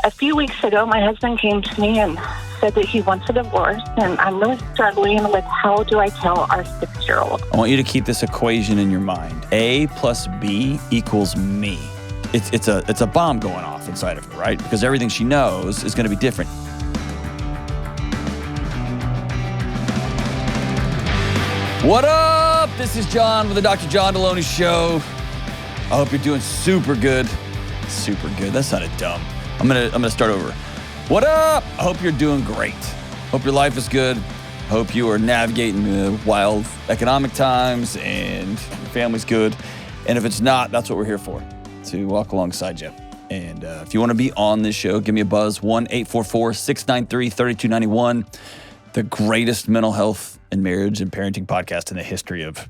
A few weeks ago, my husband came to me and said that he wants a divorce, and I'm really struggling with how do I tell our 6-year-old. I want you to keep this equation in your mind. A plus B equals me. It's a bomb going off inside of her, right? Because everything she knows is going to be different. What up? This is John with the Dr. John Delony Show. I hope you're doing super good. Super good. That sounded dumb. I'm gonna start over. What up? I hope you're doing great. Hope your life is good. Hope you are navigating the wild economic times and your family's good. And if it's not, that's what we're here for, to walk alongside you. And if you want to be on this show, give me a buzz, 1-844-693-3291. The greatest mental health and marriage and parenting podcast in the history of,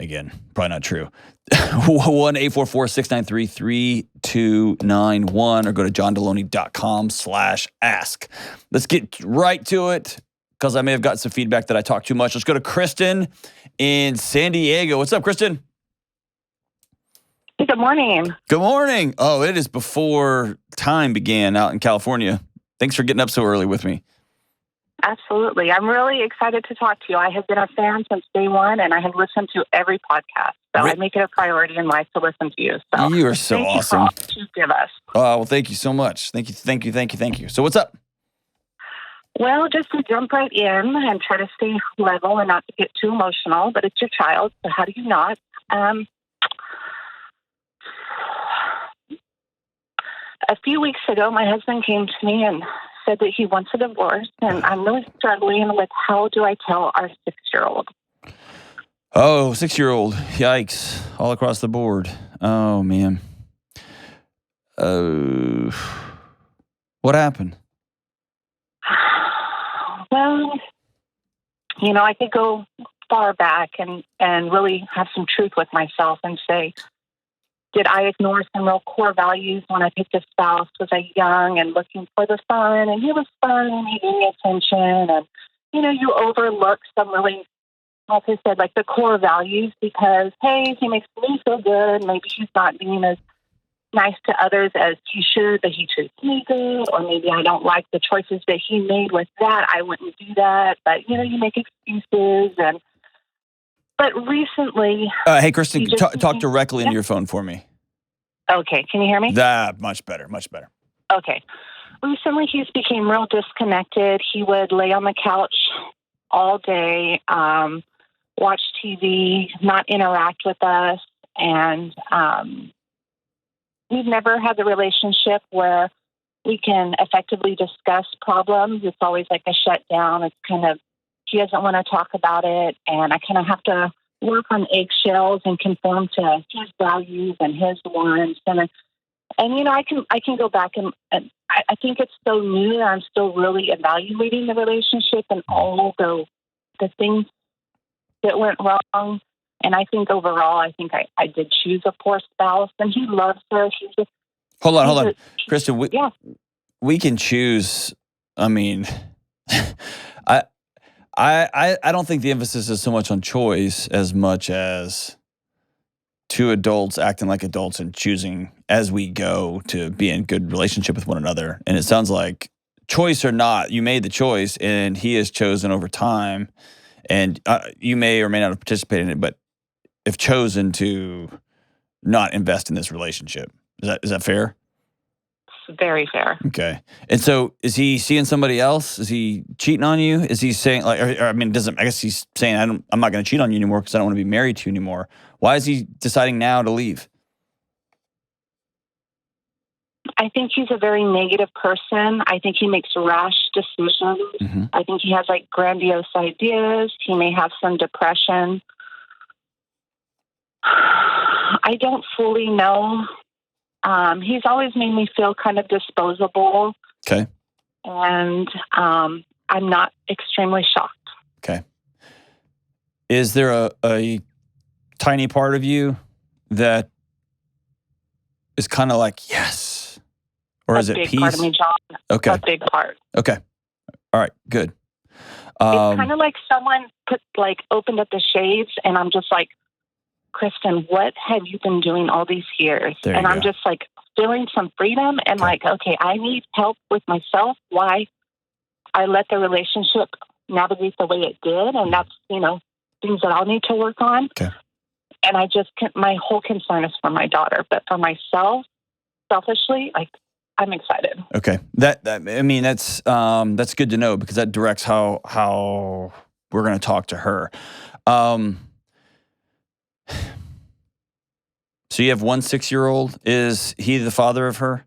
again, probably not true. 1-844-693-3291 or go to johndelony.com/ask. Let's get right to it because I may have gotten some feedback that I talk too much. Let's go to Kristen in San Diego. What's up, Kristen? Good morning. Good morning. Oh, it is before time began out in California. Thanks for getting up so early with me. Absolutely. I'm really excited to talk to you. I have been a fan since day one, and I have listened to every podcast. So I make it a priority in life to listen to you. So you are so thank awesome. You for all you give us. Well, thank you so much. Thank you. So what's up? Well, just to jump right in and try to stay level and not to get too emotional, but it's your child, so how do you not? A few weeks ago, my husband came to me and said that he wants a divorce, and I'm really struggling with how do I tell our 6-year-old. Oh, 6-year-old. Yikes. All across the board. Oh, man. What happened? Well, I could go far back and really have some truth with myself and say, did I ignore some real core values when I picked a spouse? Was I young and looking for the fun? And he was fun and he gave me attention. And, you overlook some really, like I said, like the core values because, hey, he makes me feel good. Maybe he's not being as nice to others as he should, but he treats me good. Or maybe I don't like the choices that he made with that. I wouldn't do that. But, you make excuses and. But recently... hey, Kristen, talk directly into your phone for me. Okay. Can you hear me? Much better. Okay. Recently, he's became real disconnected. He would lay on the couch all day, watch TV, not interact with us. And we've never had the relationship where we can effectively discuss problems. It's always like a shutdown. It's kind of, he doesn't want to talk about it, and I kind of have to work on eggshells and conform to his values and his wants. And I can go back and I think it's so new that I'm still really evaluating the relationship and all the things that went wrong. And I think overall, I did choose a poor spouse, and he loves her. Hold on, Kristen. We can choose. I mean, I don't think the emphasis is so much on choice as much as two adults acting like adults and choosing as we go to be in good relationship with one another. And it sounds like choice or not, you made the choice and he has chosen over time, and you may or may not have participated in it, but have chosen to not invest in this relationship. Is that fair? Very fair. Okay. And so is he seeing somebody else? Is he cheating on you? Is he saying I guess he's saying, I'm not going to cheat on you anymore because I don't want to be married to you anymore. Why is he deciding now to leave? I think he's a very negative person. I think he makes rash decisions. Mm-hmm. I think he has grandiose ideas. He may have some depression. I don't fully know. He's always made me feel kind of disposable. Okay. And I'm not extremely shocked. Okay. Is there a tiny part of you that is kind of like, yes? Or is it peace? A big part of me, John. Okay. A big part. Okay. All right. Good. It's kind of like someone opened up the shades and I'm just Kristen, what have you been doing all these years? There you And I'm go. just like feeling some freedom and like, okay, I need help with myself. Why I let the relationship navigate the way it did. And that's, things that I'll need to work on. Okay. And my whole concern is for my daughter, but for myself, selfishly, like, I'm excited. Okay. That's good to know, because that directs how we're going to talk to her. So you have 1 6-year-old. Is he the father of her?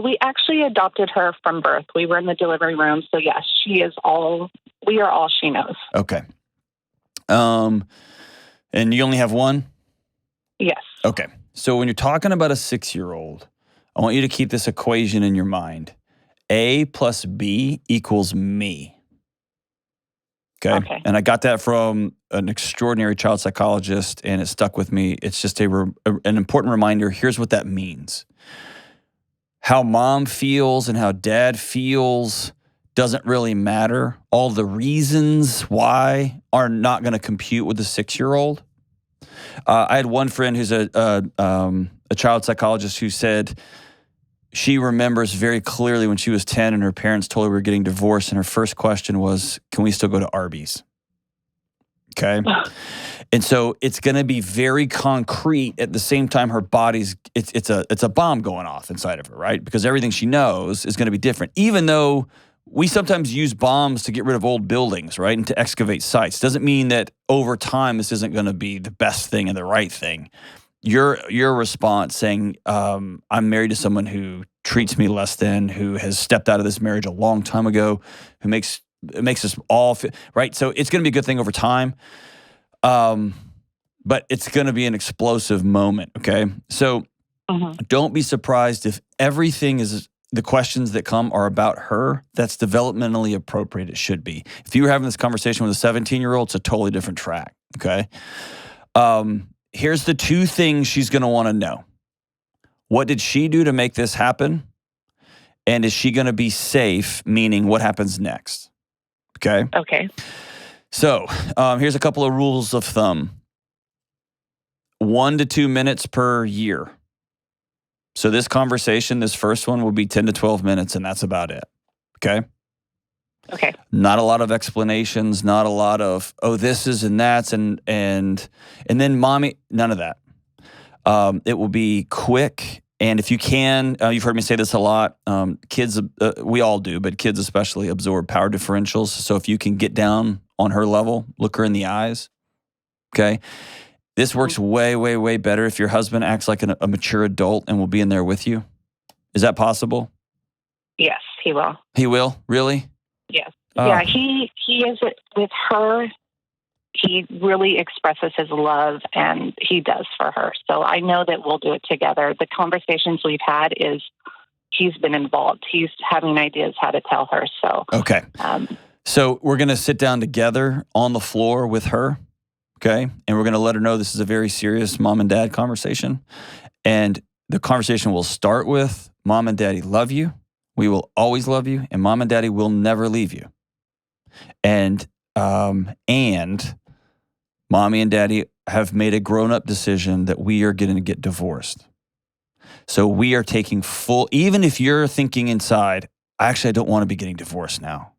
We actually adopted her from birth. We were in the delivery room. So yes, we are all she knows. Okay. And you only have one? Yes. Okay. So when you're talking about a 6-year-old, I want you to keep this equation in your mind. A plus B equals me. Okay. And I got that from an extraordinary child psychologist, and it stuck with me. It's just an important reminder. Here's what that means. How mom feels and how dad feels doesn't really matter. All the reasons why are not going to compute with a 6-year-old. I had one friend who's a child psychologist who said she remembers very clearly when she was 10 and her parents told her we were getting divorced, and her first question was, can we still go to Arby's? Okay. And so it's going to be very concrete. At the same time, her body's, it's a bomb going off inside of her, right? Because everything she knows is going to be different. Even though we sometimes use bombs to get rid of old buildings, right? And to excavate sites. Doesn't mean that over time this isn't going to be the best thing and the right thing. Your response saying, I'm married to someone who treats me less than, who has stepped out of this marriage a long time ago, who makes us all right. So it's going to be a good thing over time. But it's going to be an explosive moment. Okay. So don't be surprised if everything is, the questions that come are about her. That's developmentally appropriate. It should be. If you were having this conversation with a 17-year-old, it's a totally different track. Okay. Here's the two things she's going to want to know. What did she do to make this happen? And is she going to be safe? Meaning, what happens next? Okay. Okay. So here's a couple of rules of thumb. 1 to 2 minutes per year. So this conversation, this first one will be 10 to 12 minutes, and that's about it. Okay? Okay. Not a lot of explanations, not a lot of, this is and that's, and then mommy, none of that. It will be quick. And if you can, you've heard me say this a lot, kids, we all do, but kids especially absorb power differentials. So if you can get down on her level, look her in the eyes, okay? This works way, way, way better if your husband acts like a mature adult and will be in there with you. Is that possible? Yes, he will. He will? Really? Yes. Yeah, he is with her. He really expresses his love, and he does for her. So I know that we'll do it together. The conversations we've had is he's been involved. He's having ideas how to tell her. So okay. So we're going to sit down together on the floor with her, okay? And we're going to let her know this is a very serious mom and dad conversation. And the conversation will start with, Mom and Daddy love you. We will always love you. And Mom and Daddy will never leave you. And Mommy and Daddy have made a grown-up decision that we are going to get divorced. So we are taking full, even if you're thinking inside, I don't want to be getting divorced now.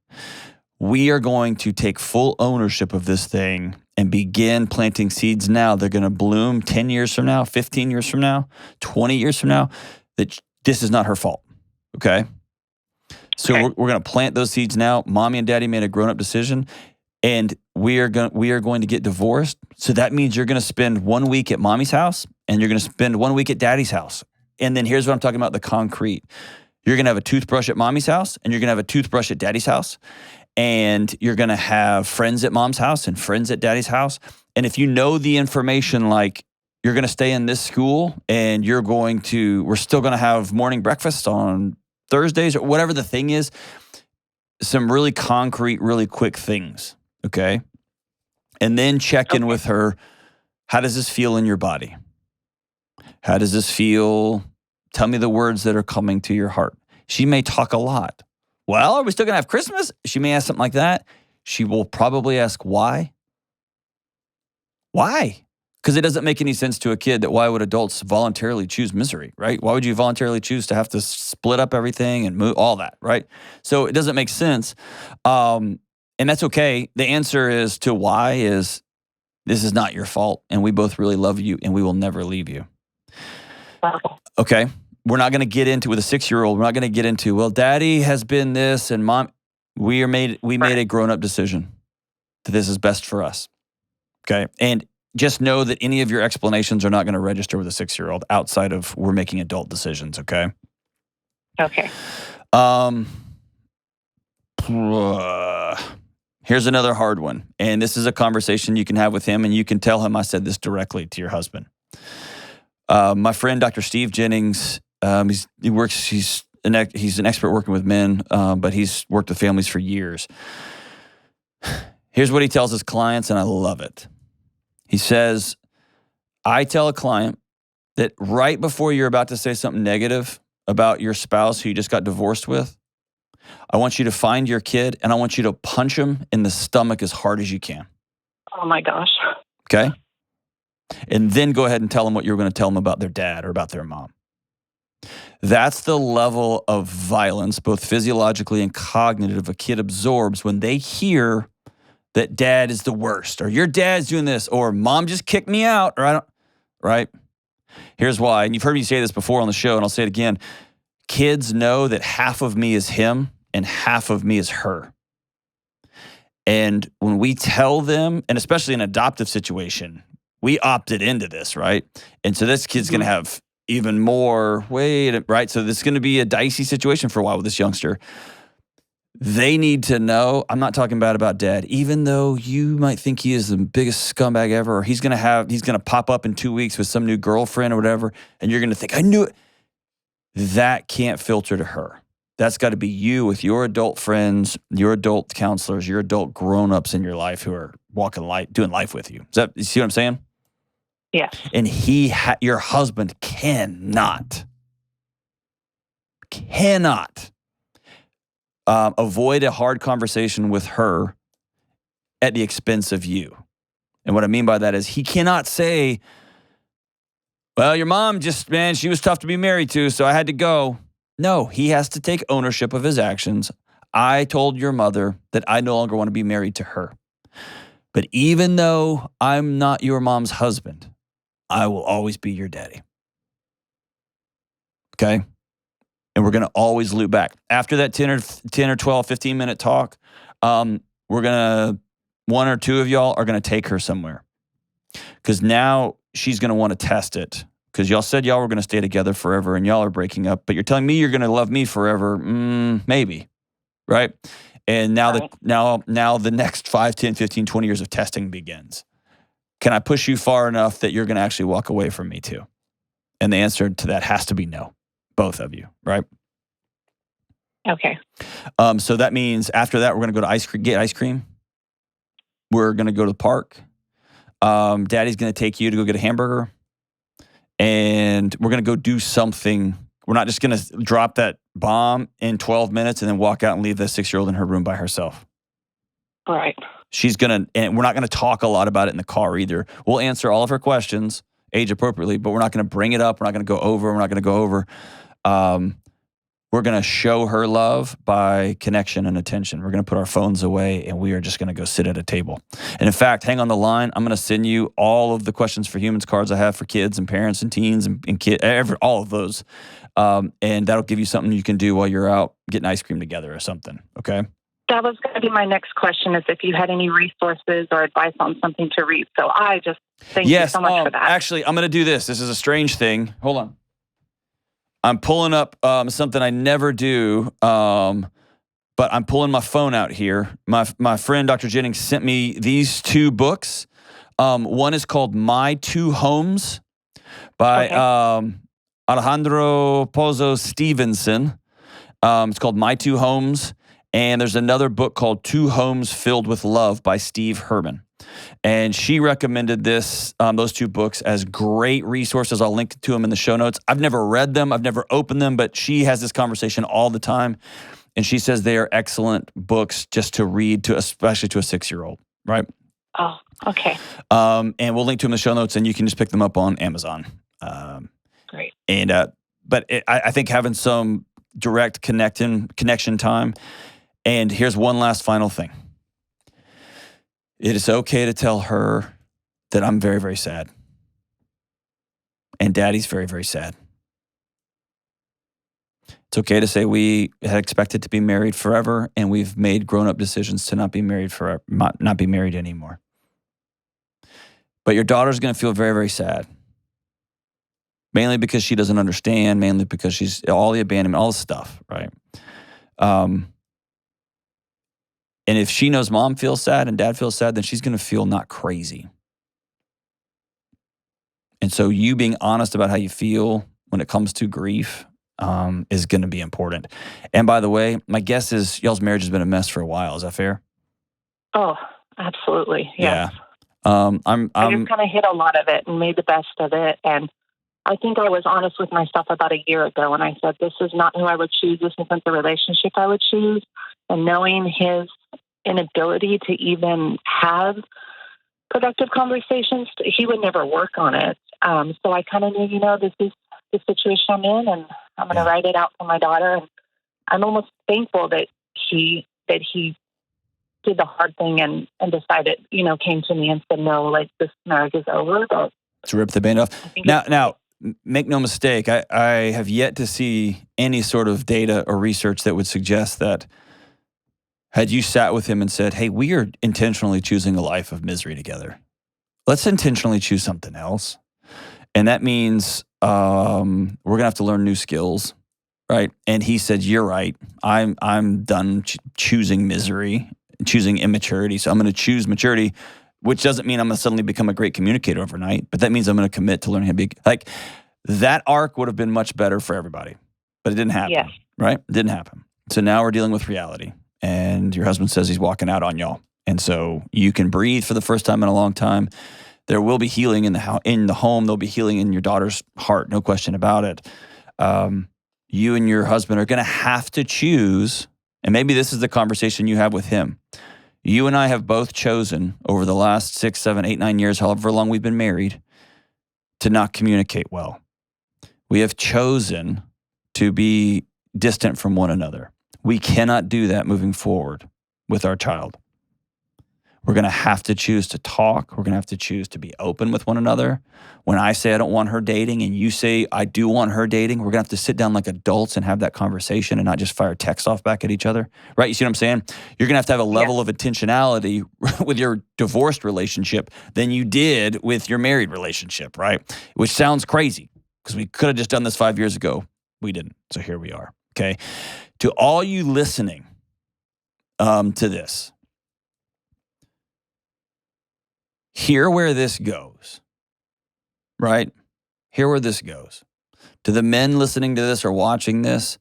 We are going to take full ownership of this thing and begin planting seeds now. They're going to bloom 10 years from now, 15 years from now, 20 years from now, that this is not her fault, okay? So okay. we're going to plant those seeds now. Mommy and Daddy made a grown-up decision, and we are going to get divorced. So that means you're going to spend 1 week at Mommy's house, and you're going to spend 1 week at Daddy's house. And then here's what I'm talking about, the concrete. You're going to have a toothbrush at Mommy's house, and you're going to have a toothbrush at Daddy's house. And you're going to have friends at Mom's house and friends at Daddy's house. And if you know the information, like you're going to stay in this school and we're still going to have morning breakfast on Thursdays or whatever the thing is, some really concrete, really quick things, okay? And then check in with her. How does this feel in your body? How does this feel? Tell me the words that are coming to your heart. She may talk a lot. Well, are we still going to have Christmas? She may ask something like that. She will probably ask why. Why? Because it doesn't make any sense to a kid that why would adults voluntarily choose misery, right? Why would you voluntarily choose to have to split up everything and move all that, right? So it doesn't make sense. And that's okay. The answer is to why is this is not your fault. And we both really love you and we will never leave you. Okay. We're not going to get into, with a 6-year-old, we're not going to get into, well, daddy has been this and mom, we made a grown-up decision that this is best for us. Okay. And just know that any of your explanations are not going to register with a 6-year-old outside of we're making adult decisions, okay? Okay. Here's another hard one. And this is a conversation you can have with him, and you can tell him I said this directly to your husband. My friend, Dr. Steve Jennings, he's an expert working with men, but he's worked with families for years. Here's what he tells his clients, and I love it. He says, I tell a client that right before you're about to say something negative about your spouse who you just got divorced with, I want you to find your kid and I want you to punch him in the stomach as hard as you can. Oh my gosh. Okay? And then go ahead and tell them what you're going to tell them about their dad or about their mom. That's the level of violence, both physiologically and cognitive, a kid absorbs when they hear that dad is the worst, or your dad's doing this, or mom just kicked me out, or I don't, right? Here's why, and you've heard me say this before on the show, and I'll say it again. Kids know that half of me is him and half of me is her. And when we tell them, and especially in an adoptive situation, we opted into this, right? And so this kid's going to have even more weight, right? So this is going to be a dicey situation for a while with this youngster. They need to know, I'm not talking bad about dad, even though you might think he is the biggest scumbag ever, or he's going to pop up in 2 weeks with some new girlfriend or whatever, and you're going to think, I knew it. That can't filter to her. That's got to be you with your adult friends, your adult counselors, your adult grown-ups in your life who are doing life with you. You see what I'm saying? Yeah. And your husband cannot avoid a hard conversation with her at the expense of you. And what I mean by that is he cannot say, well, your mom she was tough to be married to, so I had to go. No, he has to take ownership of his actions. I told your mother that I no longer want to be married to her. But even though I'm not your mom's husband, I will always be your daddy. Okay? And we're going to always loop back. After that 10 or 12, 15-minute talk, one or two of y'all are going to take her somewhere. Because now she's going to want to test it. Because y'all said y'all were going to stay together forever and y'all are breaking up. But you're telling me you're going to love me forever. Maybe. Right? And now the next 5, 10, 15, 20 years of testing begins. Can I push you far enough that you're going to actually walk away from me too? And the answer to that has to be no. Both of you, right? Okay. So that means after that, we're going to go to get ice cream. We're going to go to the park. Daddy's going to take you to go get a hamburger. And we're going to go do something. We're not just going to drop that bomb in 12 minutes and then walk out and leave the 6-year-old in her room by herself. Right. And we're not going to talk a lot about it in the car either. We'll answer all of her questions age appropriately, but we're not going to bring it up. We're not going to go over. We're going to show her love by connection and attention. We're going to put our phones away and we are just going to go sit at a table. And in fact, hang on the line. I'm going to send you all of the questions for humans cards I have for kids and parents and teens and kids, all of those. And that'll give you something you can do while you're out getting ice cream together or something. Okay. That was going to be my next question, is if you had any resources or advice on something to read. So I just thank you so much for that. Actually, I'm going to do this. This is a strange thing. Hold on. I'm pulling up something I never do, but I'm pulling my phone out here. My friend, Dr. Jennings, sent me these 2 books. One is called My 2 Homes by Alejandra Pozzo Stevenson. It's called My 2 Homes. And there's another book called 2 Homes Filled with Love by Steve Herman. And she recommended those 2 books as great resources. I'll link to them in the show notes. I've never read them. I've never opened them, but she has this conversation all the time. And she says they are excellent books just to read especially to a 6-year-old, right? Oh, okay. And we'll link to them in the show notes, and you can just pick them up on Amazon. Great. And I think having some direct connection time. And here's one last final thing. It is okay to tell her that I'm very, very sad. And Daddy's very, very sad. It's okay to say we had expected to be married forever, and we've made grown-up decisions to not be married forever, not be married anymore. But your daughter's going to feel very, very sad. Mainly because she doesn't understand, mainly because she's all the abandonment, all the stuff, right? And if she knows mom feels sad and dad feels sad, then she's going to feel not crazy. And so you being honest about how you feel when it comes to grief is going to be important. And by the way, my guess is y'all's marriage has been a mess for a while. Is that fair? Oh, absolutely. Yes. Yeah. I just kind of hit a lot of it and made the best of it. And I think I was honest with myself about a year ago, and I said, this is not who I would choose. This isn't the relationship I would choose. And knowing his inability to even have productive conversations, he would never work on it. So I kind of knew, this is the situation I'm in, and I'm going to write it out for my daughter. And I'm almost thankful that he did the hard thing and decided, came to me and said, no, like, this marriage is over. But to rip the band off. Now, make no mistake, I have yet to see any sort of data or research that would suggest that had you sat with him and said, hey, we are intentionally choosing a life of misery together. Let's intentionally choose something else. And that means we're going to have to learn new skills, right? And he said, you're right. I'm done choosing misery, choosing immaturity. So I'm going to choose maturity, which doesn't mean I'm going to suddenly become a great communicator overnight, but that means I'm going to commit to learning how to be, like, that arc would have been much better for everybody, but it didn't happen, right? It didn't happen. So now we're dealing with reality, and your husband says he's walking out on y'all. And so you can breathe for the first time in a long time. There will be healing in the home. There'll be healing in your daughter's heart, no question about it. You and your husband are going to have to choose, and maybe this is the conversation you have with him. You and I have both chosen over the last 6, 7, 8, 9 years, however long we've been married, to not communicate well. We have chosen to be distant from one another. We cannot do that moving forward with our child. We're going to have to choose to talk. We're going to have to choose to be open with one another. When I say I don't want her dating and you say I do want her dating, we're going to have to sit down like adults and have that conversation and not just fire texts off back at each other. Right? You see what I'm saying? You're going to have a level of intentionality with your divorced relationship than you did with your married relationship, right? Which sounds crazy because we could have just done this 5 years ago. We didn't. So here we are. Okay. To all you listening to this, hear where this goes, right? Hear where this goes. To the men listening to this or watching this,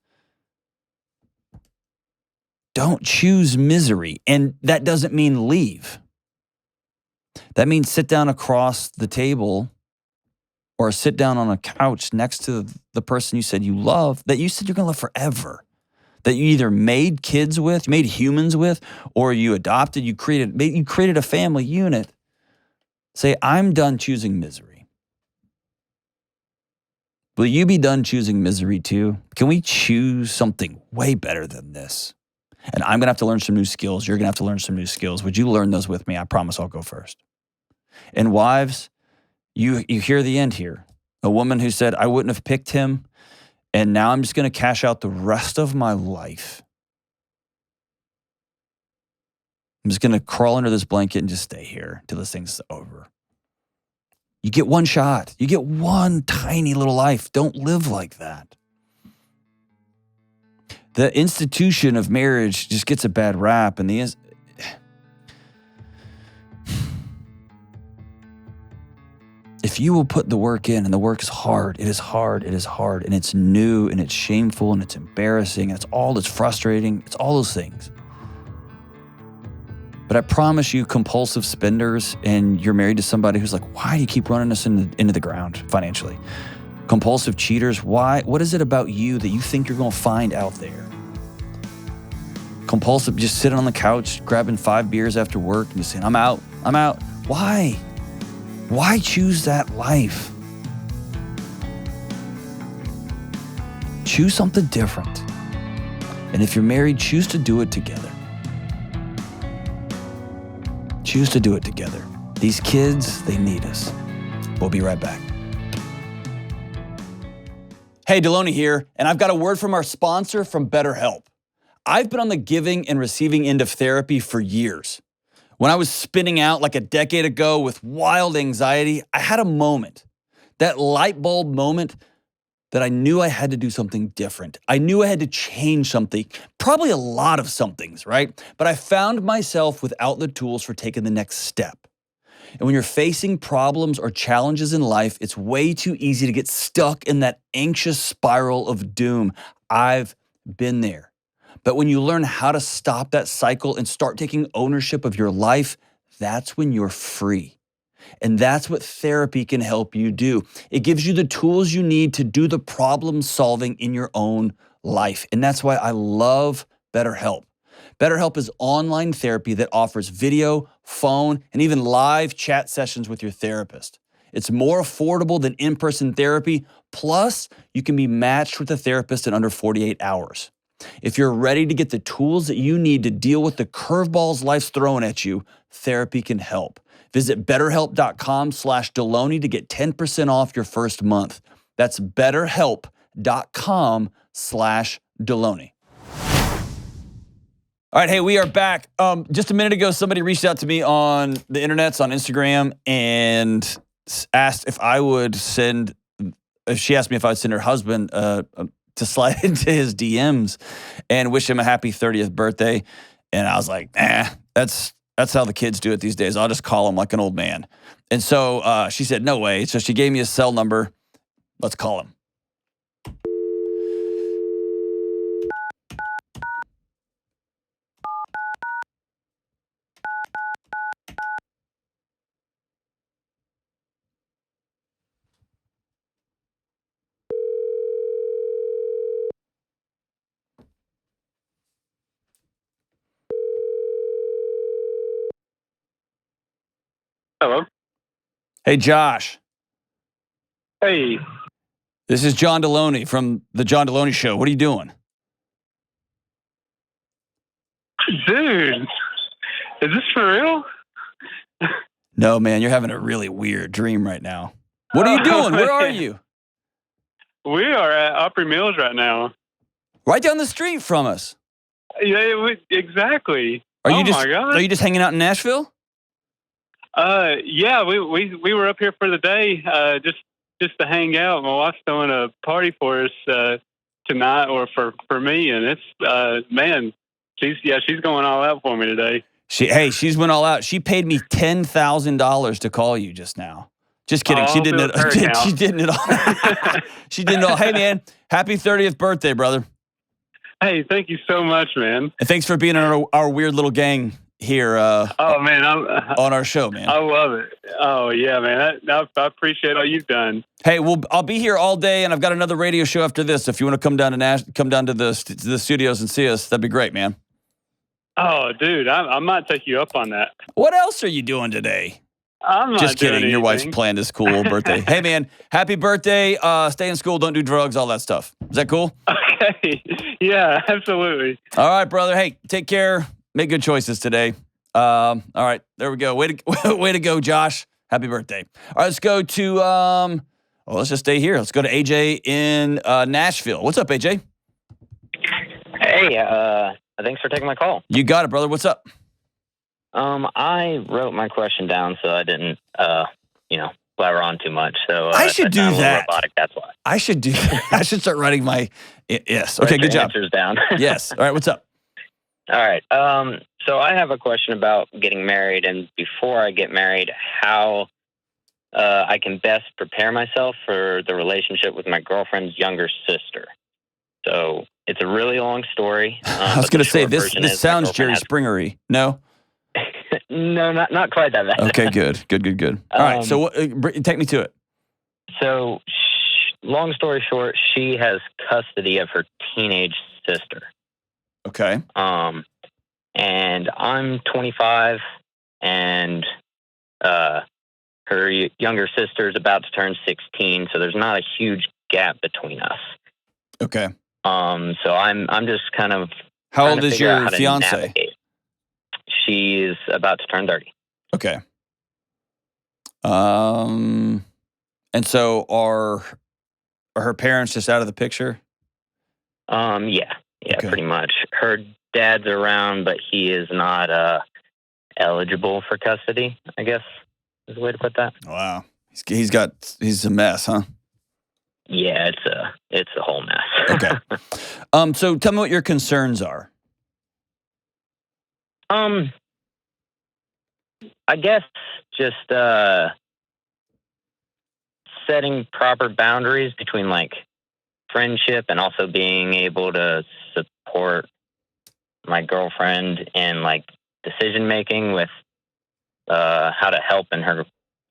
don't choose misery. And that doesn't mean leave. That means sit down across the table or sit down on a couch next to the person you said you love, that you said you're going to love forever, that you either made kids with, made humans with, or you adopted, you created a family unit. Say, I'm done choosing misery. Will you be done choosing misery too? Can we choose something way better than this? And I'm going to have to learn some new skills. You're going to have to learn some new skills. Would you learn those with me? I promise I'll go first. And wives, you hear the end here. A woman who said, I wouldn't have picked him, and now I'm just going to cash out the rest of my life. I'm just going to crawl under this blanket and just stay here till this thing's over. You get one shot. You get one tiny little life. Don't live like that. The institution of marriage just gets a bad rap, and if you will put the work in, and the work is hard, it is hard, it is hard, and it's new, and it's shameful, and it's embarrassing, and it's frustrating, it's all those things. But I promise you, compulsive spenders, and you're married to somebody who's like, why do you keep running us into the ground financially? Compulsive cheaters, why? What is it about you that you think you're going to find out there? Compulsive, just sitting on the couch, grabbing 5 beers after work and just saying, I'm out. Why? Why choose that life? Choose something different. And if you're married, choose to do it together. Choose to do it together. These kids, they need us. We'll be right back. Hey, Delony here, and I've got a word from our sponsor from Betterhelp. I've been on the giving and receiving end of therapy for years. When I was spinning out like a decade ago with wild anxiety, I had a moment, that light bulb moment that I knew I had to do something different. I knew I had to change something, probably a lot of somethings, right? But I found myself without the tools for taking the next step. And when you're facing problems or challenges in life, it's way too easy to get stuck in that anxious spiral of doom. I've been there. But when you learn how to stop that cycle and start taking ownership of your life, that's when you're free. And that's what therapy can help you do. It gives you the tools you need to do the problem solving in your own life. And that's why I love BetterHelp. BetterHelp is online therapy that offers video, phone, and even live chat sessions with your therapist. It's more affordable than in-person therapy. Plus, you can be matched with a therapist in under 48 hours. If you're ready to get the tools that you need to deal with the curveballs life's throwing at you, therapy can help. Visit betterhelp.com/Delony to get 10% off your first month. That's betterhelp.com/Delony. All right, hey, we are back. Just a minute ago, somebody reached out to me on the internets, on Instagram, and asked if I would send, she asked me if I would send her husband to slide into his DMs and wish him a happy 30th birthday. And I was like, that's how the kids do it these days. I'll just call him like an old man. And so she said, no way. So she gave me his cell number. Let's call him. Hello. Hey, Josh. Hey. This is John Delony from the John Delony Show. What are you doing? Dude, is this for real? No, man, you're having a really weird dream right now. What are you doing? Where are you? We are at Opry Mills right now. Right down the street from us. Yeah, exactly. My God. Are you just hanging out in Nashville? Yeah, we were up here for the day, just to hang out. My wife's throwing a party for us tonight, or for me, and it's man, she's going all out for me today. She's went all out. She paid me $10,000 to call you just now. Just kidding. She didn't. She didn't at all. She didn't at all. Hey, man, happy 30th birthday, brother. Hey, thank you so much, man. And thanks for being on our weird little gang here. Man, on our show, man. I love it. Oh yeah, man. I appreciate all you've done. Hey, I'll be here all day, and I've got another radio show after this. If you want to come down to the studios and see us, that'd be great, man. Oh, dude, I might take you up on that. What else are you doing today? I'm not just kidding. Anything. Your wife's planned this cool birthday. Hey, man, happy birthday. Stay in school. Don't do drugs. All that stuff. Is that cool? Okay. Yeah, absolutely. All right, brother. Hey, take care. Make good choices today. All right, there we go. Way to go, Josh. Happy birthday. All right, let's go to, let's just stay here. Let's go to AJ in Nashville. What's up, AJ? Hey, thanks for taking my call. You got it, brother. What's up? I wrote my question down so I didn't, blabber on too much. So I should do that. Robotic, that's why. I should do that. I should start writing my, yes. Okay, good job. Answers down. Yes. All right, what's up? All right. So I have a question about getting married, and before I get married, how I can best prepare myself for the relationship with my girlfriend's younger sister. So it's a really long story. I was going to say, this sounds Jerry Springer-y. No? No, not quite that bad. Okay, good. All right, so take me to it. So, long story short, she has custody of her teenage sister. Okay. And I'm 25, and her younger sister is about to turn 16, so there's not a huge gap between us. Okay. So I'm just kind of How trying old to is figure out your how to fiance? navigate. She's about to turn 30. Okay. And so are her parents just out of the picture? Yeah, Okay. pretty much. Her dad's around, but he is not eligible for custody, I guess is the way to put that. Wow. He's a mess, huh? Yeah, it's a whole mess. Okay. So tell me what your concerns are. I guess just setting proper boundaries between like friendship and also being able to support my girlfriend in like decision making with how to help in her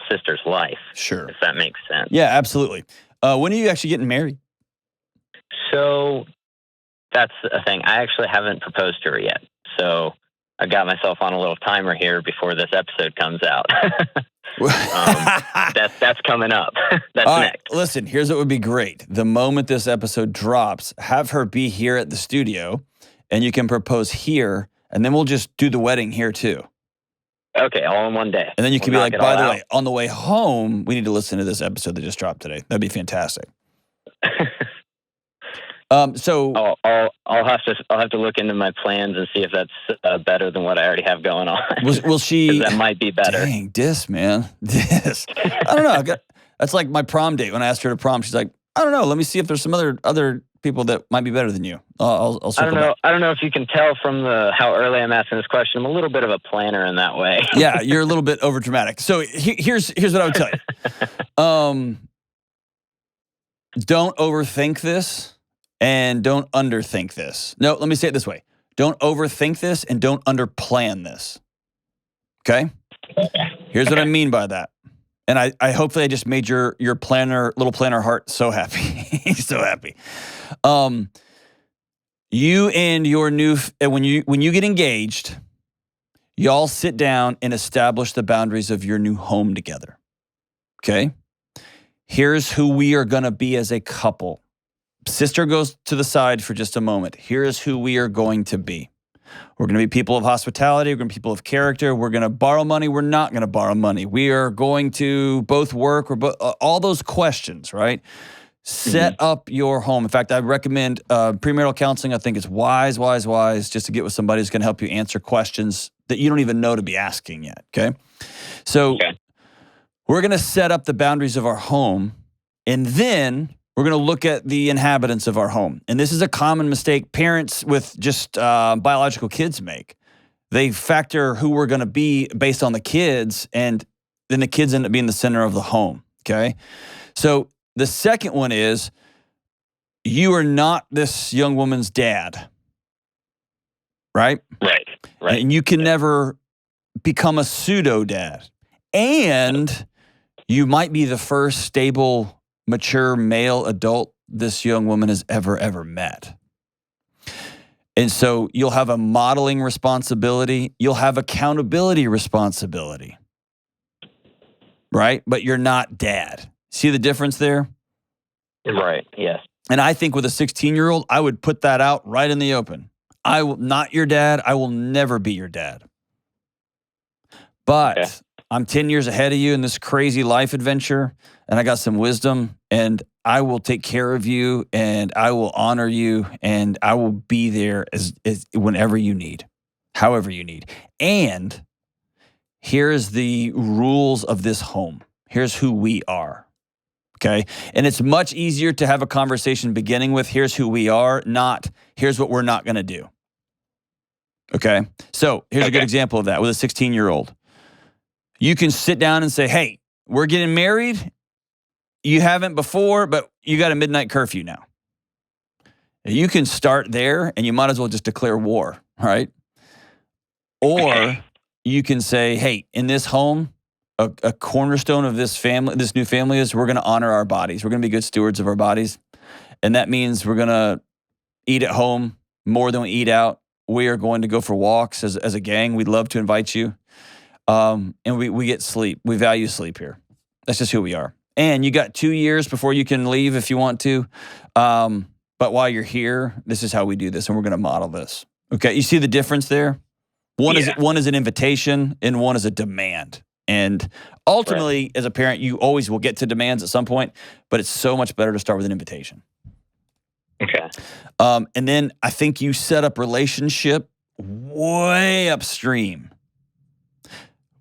sister's life. Sure. If that makes sense. Yeah, absolutely. When are you actually getting married? So that's a thing. I actually haven't proposed to her yet. So I got myself on a little timer here before this episode comes out. That's coming up. That's All right, next. listen, here's what would be great. The moment this episode drops, have her be here at the studio, and you can propose here, and then we'll just do the wedding here too. Okay, all in one day. And then you can be knock like, it by all the out. way, on the way home, we need to listen to this episode that just dropped today. That'd be fantastic. So I'll have to look into my plans and see if that's better than what I already have going on. will she? 'Cause that might be better. Dang, man, I don't know. That's like my prom date. When I asked her to prom, she's like, I don't know. Let me see if there's some other people that might be better than you. I'll circle back. I don't know if you can tell from how early I'm asking this question. I'm a little bit of a planner in that way. Yeah, you're a little bit over dramatic. So here's what I would tell you. Don't overthink this and don't underthink this. No, let me say it this way. Don't overthink this and don't underplan this. Okay? Here's what I mean by that. And I hopefully I just made your little planner heart so happy. So happy. You and your when you get engaged, y'all sit down and establish the boundaries of your new home together. Okay? Here's who we are going to be as a couple. Sister goes to the side for just a moment. Here's who we are going to be. We're going to be people of hospitality. We're going to be people of character. We're going to borrow money. We're not going to borrow money. We are going to both work. All those questions, right? Set up your home. In fact, I recommend premarital counseling. I think it's wise just to get with somebody who's going to help you answer questions that you don't even know to be asking yet, okay? So we're going to set up the boundaries of our home, and then we're going to look at the inhabitants of our home. And this is a common mistake parents with just biological kids make. They factor who we're going to be based on the kids, and then the kids end up being the center of the home, okay? So the second one is you are not this young woman's dad, right? Right. And you can never become a pseudo-dad. And you might be the first stable, mature male adult this young woman has ever met. And so you'll have a modeling responsibility. You'll have accountability responsibility, right? But you're not dad. See the difference there? Right, yes. And I think with a 16-year-old, I would put that out right in the open. I will not your dad. I will never be your dad. But I'm 10 years ahead of you in this crazy life adventure, and I got some wisdom, and I will take care of you, and I will honor you, and I will be there as whenever you need, however you need. And here's the rules of this home. Here's who we are. Okay? And it's much easier to have a conversation beginning with here's who we are, not here's what we're not going to do. Okay? So here's a good example of that with a 16-year-old. You can sit down and say, hey, we're getting married. You haven't before, but you got a midnight curfew now. You can start there, and you might as well just declare war, right? Or you can say, hey, in this home, a cornerstone of this new family is we're going to honor our bodies. We're going to be good stewards of our bodies. And that means we're going to eat at home more than we eat out. We are going to go for walks as a gang. We'd love to invite you. And we get sleep. We value sleep here. That's just who we are. And you got 2 years before you can leave if you want to. But while you're here, this is how we do this, and we're going to model this. Okay, you see the difference there? One is an invitation, and one is a demand. And ultimately, as a parent, you always will get to demands at some point, but it's so much better to start with an invitation. Okay. And then I think you set up relationship way upstream.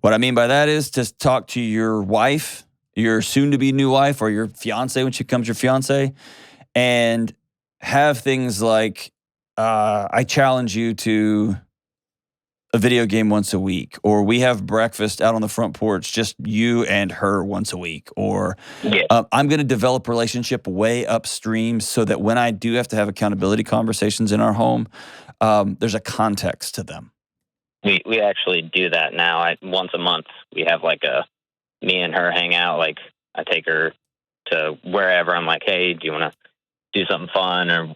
What I mean by that is to talk to your wife, your soon-to-be new wife, or your fiance when she becomes your fiance, and have things like, I challenge you to a video game once a week, or we have breakfast out on the front porch, just you and her once a week, or I'm going to develop relationship way upstream so that when I do have to have accountability conversations in our home, there's a context to them. We actually do that now. Once a month, we have like me and her hang out. Like I take her to wherever. I'm like, hey, do you want to do something fun? Or,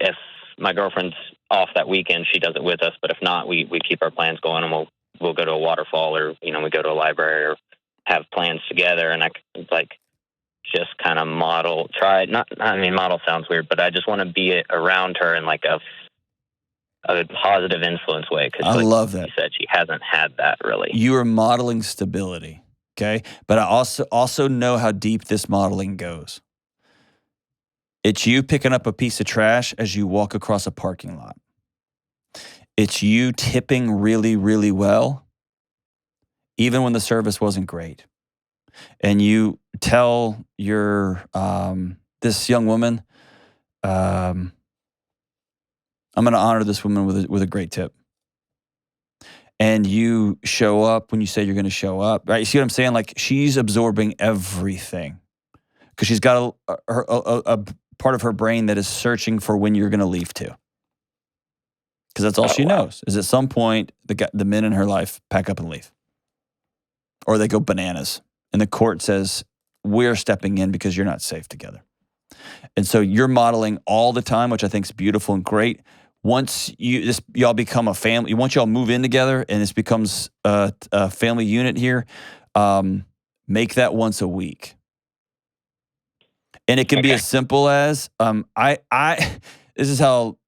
if my girlfriend's off that weekend, she does it with us. But if not, we keep our plans going, and we'll go to a waterfall, or, we go to a library, or have plans together. And it's like, just kind of model sounds weird, but I just want to be around her in like a positive influence way. Cause I love that. She said she hasn't had that really. You are modeling stability. Okay. But I also know how deep this modeling goes. It's you picking up a piece of trash as you walk across a parking lot. It's you tipping really, really well, even when the service wasn't great. And you tell your this young woman, I'm going to honor this woman with a great tip. And you show up when you say you're going to show up, right? You see what I'm saying? Like, she's absorbing everything because she's got a part of her brain that is searching for when you're going to leave too. Because that's all she knows is at some point the men in her life pack up and leave, or they go bananas, and the court says we're stepping in because you're not safe together. And so you're modeling all the time, which I think is beautiful and great. Once y'all become a family, once y'all move in together and this becomes a family unit here, make that once a week. And it can be as simple as, this is how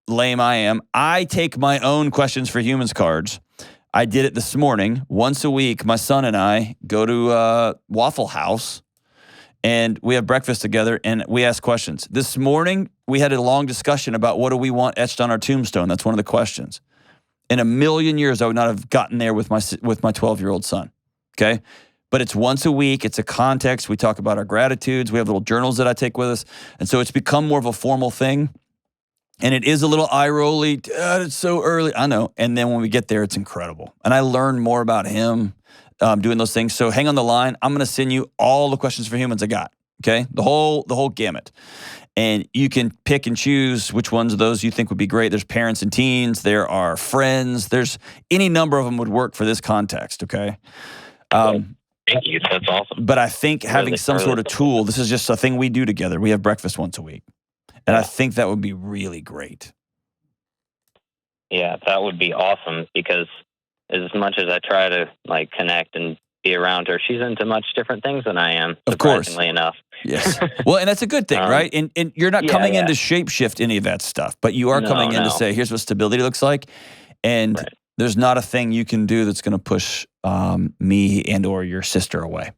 lame I am. I take my own Questions for Humans cards. I did it this morning. Once a week, my son and I go to Waffle House, and we have breakfast together, and we ask questions. This morning, we had a long discussion about what do we want etched on our tombstone. That's one of the questions. In a million years, I would not have gotten there with my 12-year-old son, okay? But it's once a week. It's a context. We talk about our gratitudes. We have little journals that I take with us. And so it's become more of a formal thing. And it is a little eye-rolly. It's so early. I know. And then when we get there, it's incredible. And I learn more about him doing those things. So hang on the line. I'm going to send you all the Questions for Humans I got, okay? The whole gamut. And you can pick and choose which ones of those you think would be great. There's parents and teens. There are friends. There's any number of them would work for this context, okay? Thank you. That's awesome. But I think having some sort of tool, this is just a thing we do together. We have breakfast once a week. And I think that would be really great. Yeah, that would be awesome, because as much as I try to like connect and be around her, she's into much different things than I am, surprisingly enough. Yes. Well, and that's a good thing, right? And you're not coming in to shapeshift any of that stuff, but you are coming in to say, here's what stability looks like. And there's not a thing you can do that's going to push me and or your sister away.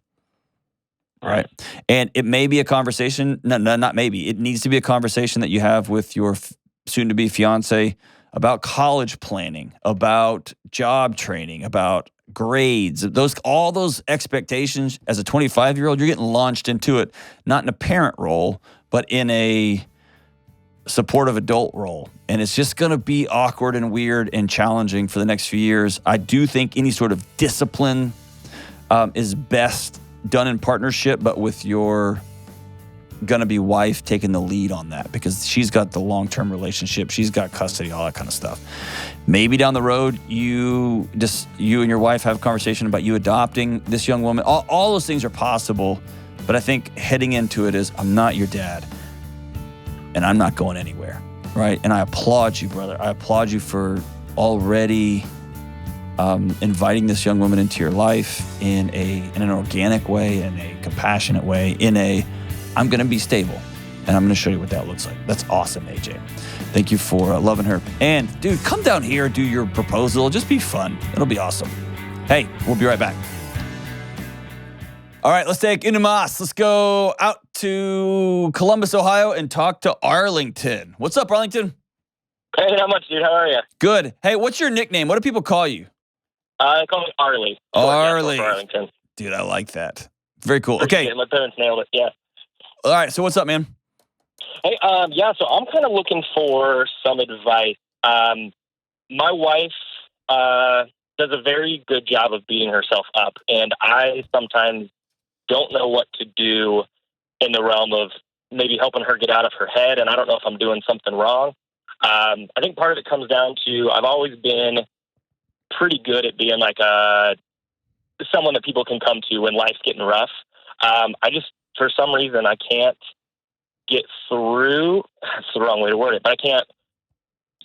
Right. And it may be a conversation. No, not maybe. It needs to be a conversation that you have with your soon-to-be fiance about college planning, about job training, about grades. All those expectations. As a 25-year-old, you're getting launched into it, not in a parent role, but in a supportive adult role. And it's just going to be awkward and weird and challenging for the next few years. I do think any sort of discipline is best done in partnership, but with your gonna-be wife taking the lead on that, because she's got the long-term relationship, she's got custody, all that kind of stuff. Maybe down the road, you and your wife have a conversation about you adopting this young woman. All those things are possible, but I think heading into it is, I'm not your dad, and I'm not going anywhere, right? And I applaud you, brother. I applaud you for already inviting this young woman into your life in an organic way, in a compassionate way, I'm going to be stable, and I'm going to show you what that looks like. That's awesome, AJ. Thank you for loving her. And, dude, come down here, do your proposal. Just be fun. It'll be awesome. Hey, we'll be right back. All right, let's take une mas. Let's go out to Columbus, Ohio, and talk to Arlington. What's up, Arlington? Hey, not much, dude. How are you? Good. Hey, what's your nickname? What do people call you? They call me Arlie. Arlie. Arlington. Dude, I like that. Very cool. Okay. My parents nailed it, yeah. All right, so what's up, man? Hey, so I'm kind of looking for some advice. My wife does a very good job of beating herself up, and I sometimes don't know what to do in the realm of maybe helping her get out of her head, and I don't know if I'm doing something wrong. I think part of it comes down to I've always been pretty good at being like someone that people can come to when life's getting rough. I just, for some reason, I can't get through. That's the wrong way to word it, but I can't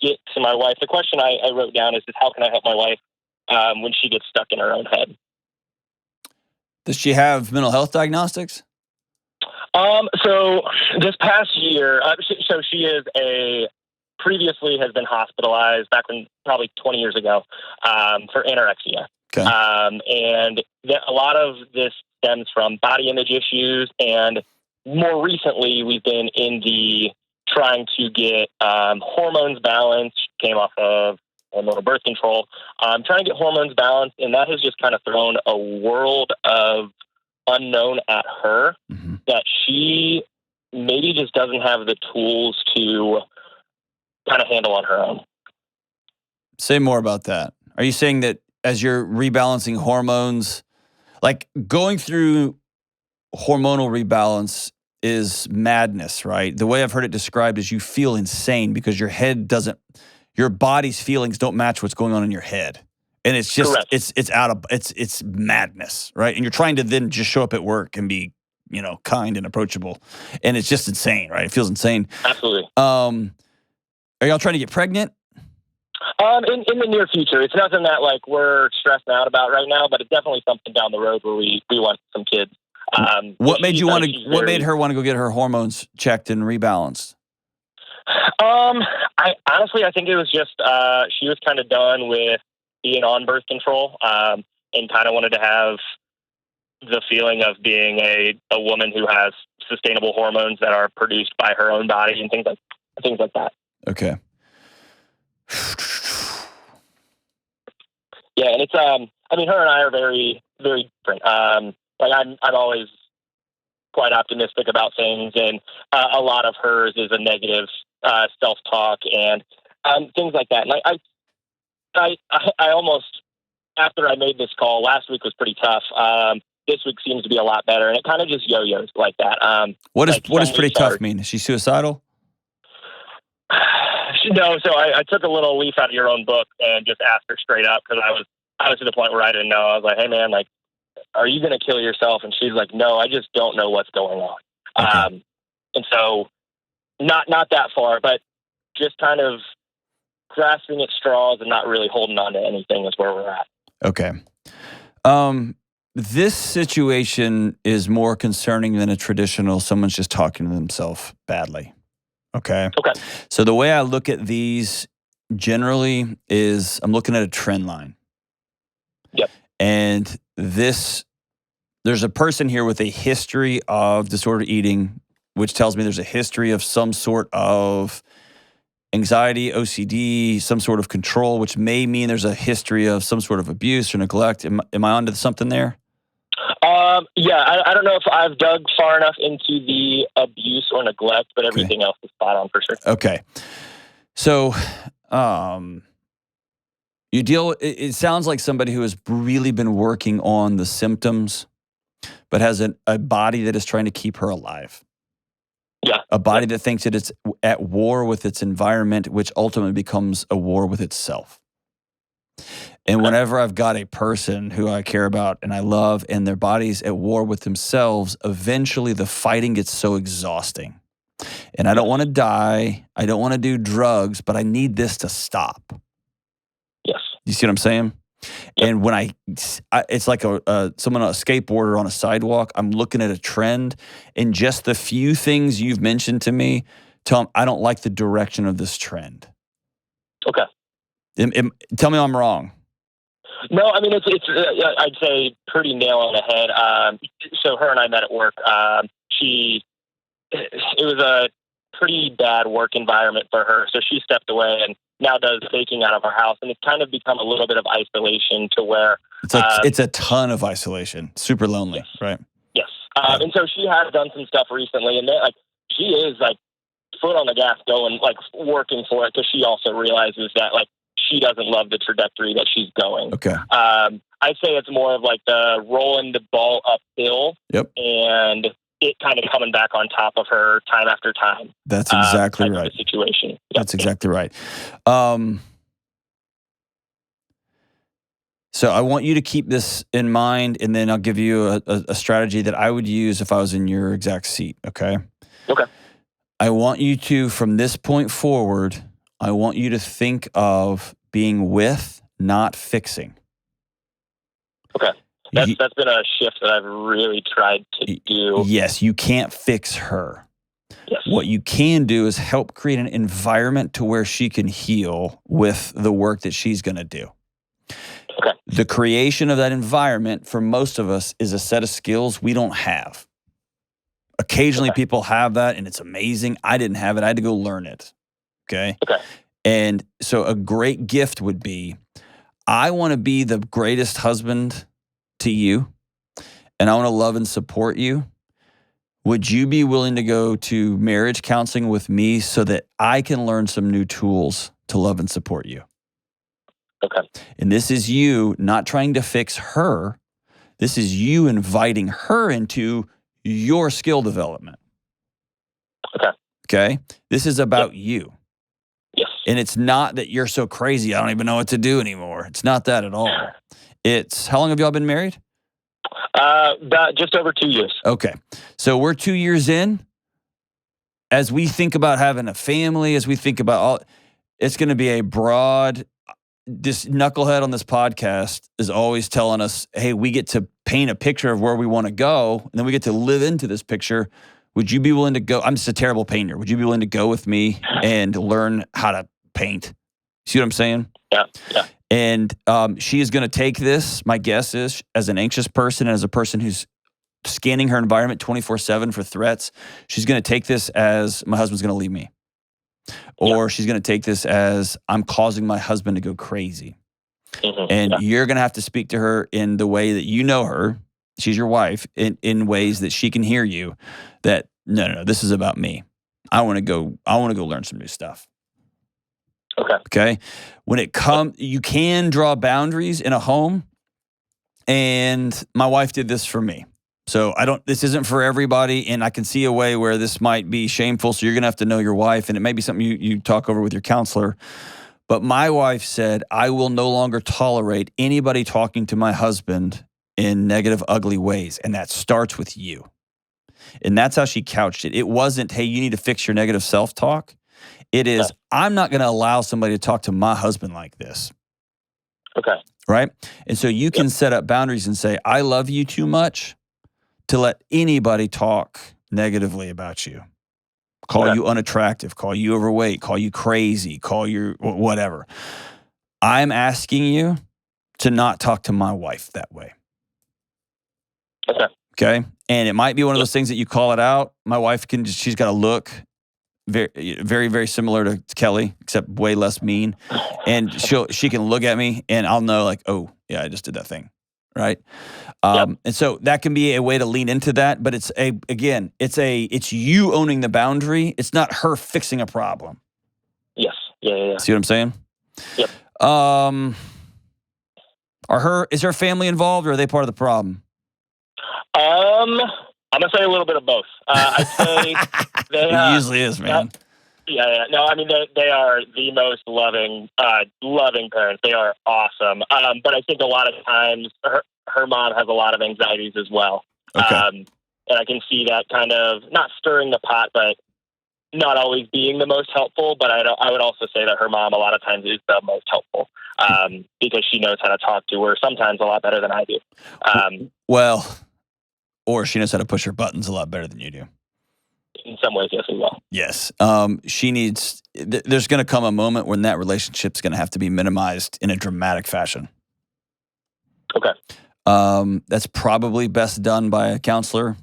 get to my wife. The question I wrote down is how can I help my wife when she gets stuck in her own head? Does she have mental health diagnostics? So this past year, she is previously has been hospitalized back when probably 20 years ago for anorexia. Okay. And a lot of this stems from body image issues. And more recently, we've been in the trying to get hormones balanced, came off of hormonal birth control, trying to get hormones balanced. And that has just kind of thrown a world of unknown at her that she maybe just doesn't have the tools to kind of handle on her own. Say more about that. Are you saying that as you're rebalancing hormones, like going through hormonal rebalance is madness, right? The way I've heard it described is you feel insane because your body's feelings don't match what's going on in your head. And it's just, Correct. it's madness, right? And you're trying to then just show up at work and be, kind and approachable. And it's just insane, right? It feels insane. Absolutely. Are y'all trying to get pregnant? In the near future. It's nothing that like we're stressing out about right now, but it's definitely something down the road where we want some kids. What made her want to go get her hormones checked and rebalanced? I think it was just she was kind of done with being on birth control and kind of wanted to have the feeling of being a woman who has sustainable hormones that are produced by her own body and things like that. Okay. Yeah, and it's her and I are very, very different. I'm always quite optimistic about things, and a lot of hers is a negative self-talk and things like that. And I almost, after I made this call, last week was pretty tough. This week seems to be a lot better, and it kind of just yo-yos like that. What does pretty tough mean? Is she suicidal? No, so I took a little leaf out of your own book and just asked her straight up because I was to the point where I didn't know. I was like, hey man, like, are you going to kill yourself? And she's like, no, I just don't know what's going on. Okay. And so not that far, but just kind of grasping at straws and not really holding on to anything is where we're at. Okay. This situation is more concerning than a traditional someone's just talking to themselves badly. Okay. So the way I look at these generally is I'm looking at a trend line. Yep. And there's a person here with a history of disordered eating, which tells me there's a history of some sort of anxiety, OCD, some sort of control, which may mean there's a history of some sort of abuse or neglect. Am I onto something there? Yeah, I don't know if I've dug far enough into the abuse or neglect, but everything else is spot on for sure. Okay. So, it sounds like somebody who has really been working on the symptoms, but has a body that is trying to keep her alive. Yeah. A body that thinks that it's at war with its environment, which ultimately becomes a war with itself. And whenever I've got a person who I care about and I love and their body's at war with themselves, eventually the fighting gets so exhausting. And I don't want to die. I don't want to do drugs, but I need this to stop. Yes. You see what I'm saying? And when it's like someone on a skateboarder on a sidewalk. I'm looking at a trend, and just the few things you've mentioned to me, tell them I don't like the direction of this trend. Okay. Tell me I'm wrong. No, I mean, it's I'd say pretty nail on the head. So her and I met at work. It was a pretty bad work environment for her. So she stepped away and now does baking out of our house. And it's kind of become a little bit of isolation to where it's a ton of isolation, super lonely, yes. right? Yes. And so she has done some stuff recently, and she is like foot on the gas going, like working for it, because she also realizes that like she doesn't love the trajectory that she's going. Okay. I'd say it's more of like the rolling the ball uphill. Yep. And it kind of coming back on top of her time after time. That's exactly right. Situation. Yep. That's exactly right. So I want you to keep this in mind, and then I'll give you a strategy that I would use if I was in your exact seat, okay? Okay. I want you to, from this point forward, I want you to think of being with, not fixing. Okay. That's been a shift that I've really tried to do. Yes, you can't fix her. Yes. What you can do is help create an environment to where she can heal with the work that she's going to do. Okay. The creation of that environment for most of us is a set of skills we don't have. Occasionally people have that and it's amazing. I didn't have it. I had to go learn it. Okay. Okay. And so a great gift would be, I want to be the greatest husband to you, and I want to love and support you. Would you be willing to go to marriage counseling with me so that I can learn some new tools to love and support you? Okay. And this is you not trying to fix her. This is you inviting her into your skill development. Okay. Okay? This is about you. Yes. And it's not that you're so crazy, I don't even know what to do anymore. It's not that at all. It's, how long have y'all been married? Just over 2 years. Okay. So we're 2 years in. As we think about having a family, as we think about all, it's going to be a broad, this knucklehead on this podcast is always telling us, hey, we get to paint a picture of where we want to go, and then we get to live into this picture. Would you be willing to go? I'm just a terrible painter. Would you be willing to go with me and learn how to paint? See what I'm saying? Yeah. Yeah. And she is going to take this, my guess is, as an anxious person and as a person who's scanning her environment 24/7 for threats, she's going to take this as my husband's going to leave me. Or she's going to take this as I'm causing my husband to go crazy. Mm-hmm. And you're going to have to speak to her in the way that you know her. She's your wife, in ways that she can hear you, that no, this is about me. I want to go learn some new stuff. Okay. When it comes, you can draw boundaries in a home, and my wife did this for me. So this isn't for everybody, and I can see a way where this might be shameful, so you're going to have to know your wife, and it may be something you talk over with your counselor. But my wife said, I will no longer tolerate anybody talking to my husband in negative, ugly ways, and that starts with you. And that's how she couched it. It wasn't, hey, you need to fix your negative self-talk. It is, I'm not going to allow somebody to talk to my husband like this. Okay. Right? And so you can set up boundaries and say, I love you too much to let anybody talk negatively about you. Call you unattractive, call you overweight, call you crazy, call you whatever. I'm asking you to not talk to my wife that way. Okay? And it might be one of those things that you call it out. My wife she's got a look very, very, very similar to Kelly, except way less mean. And she can look at me and I'll know like, oh, yeah, I just did that thing. Right. And so that can be a way to lean into that. But it's you owning the boundary. It's not her fixing a problem. Yes. Yeah. See what I'm saying? Yep. Is her family involved, or are they part of the problem? I'm gonna say a little bit of both. I'd say it usually is, man. Yeah. No, I mean they are the most loving parents. They are awesome. But I think a lot of times her mom has a lot of anxieties as well. Okay. And I can see that kind of not stirring the pot, but not always being the most helpful, but I would also say that her mom a lot of times is the most helpful because she knows how to talk to her sometimes a lot better than I do. Or she knows how to push her buttons a lot better than you do. In some ways, yes, as well. Yes. She needs, there's going to come a moment when that relationship's going to have to be minimized in a dramatic fashion. Okay. That's probably best done by a counselor,